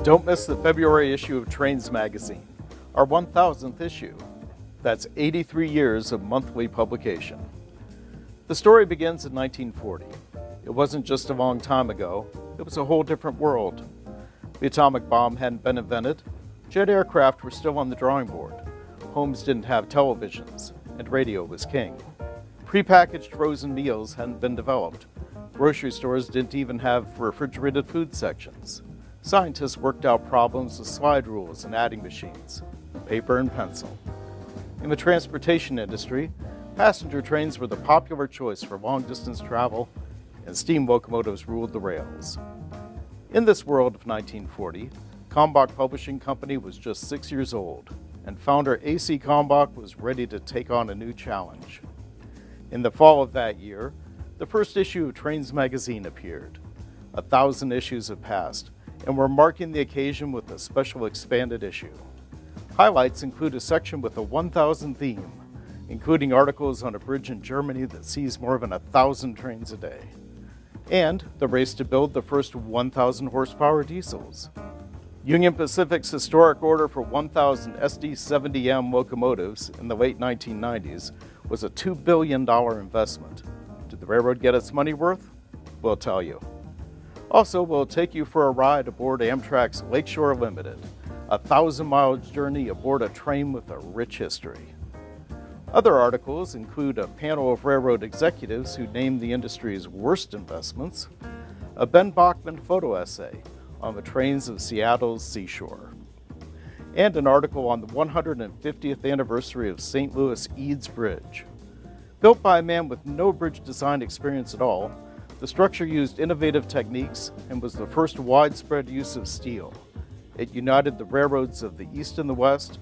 Don't miss the February issue of Trains magazine, our 1000th issue. That's 83 years of monthly publication. The story begins in 1940. It wasn't just a long time ago, it was a whole different world. The atomic bomb hadn't been invented, jet aircraft were still on the drawing board, homes didn't have televisions, and radio was king. Prepackaged frozen meals hadn't been developed. Grocery stores didn't even have refrigerated food sections. Scientists worked out problems with slide rules and adding machines, paper and pencil. In the transportation industry, passenger trains were the popular choice for long-distance travel, and steam locomotives ruled the rails. In this world of 1940, Kalmbach Publishing Company was just 6 years old, and founder A.C. Kalmbach was ready to take on a new challenge. In the fall of that year, the first issue of Trains magazine appeared. 1,000 issues have passed, and we're marking the occasion with a special expanded issue. Highlights include a section with a 1,000 theme, including articles on a bridge in Germany that sees more than 1,000 trains a day, and the race to build the first 1,000 horsepower diesels. Union Pacific's historic order for 1,000 SD-70M locomotives in the late 1990s was a $2 billion investment. Did the railroad get its money worth? We'll tell you. Also, we'll take you for a ride aboard Amtrak's Lakeshore Limited, a 1,000-mile journey aboard a train with a rich history. Other articles include a panel of railroad executives who named the industry's worst investments, a Ben Bachman photo essay on the trains of Seattle's seashore, and an article on the 150th anniversary of St. Louis Eads Bridge. Built by a man with no bridge design experience at all, the structure used innovative techniques and was the first widespread use of steel. It united the railroads of the East and the West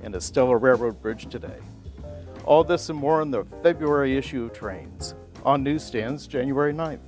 and is still a railroad bridge today. All this and more in the February issue of Trains, on newsstands January 9th.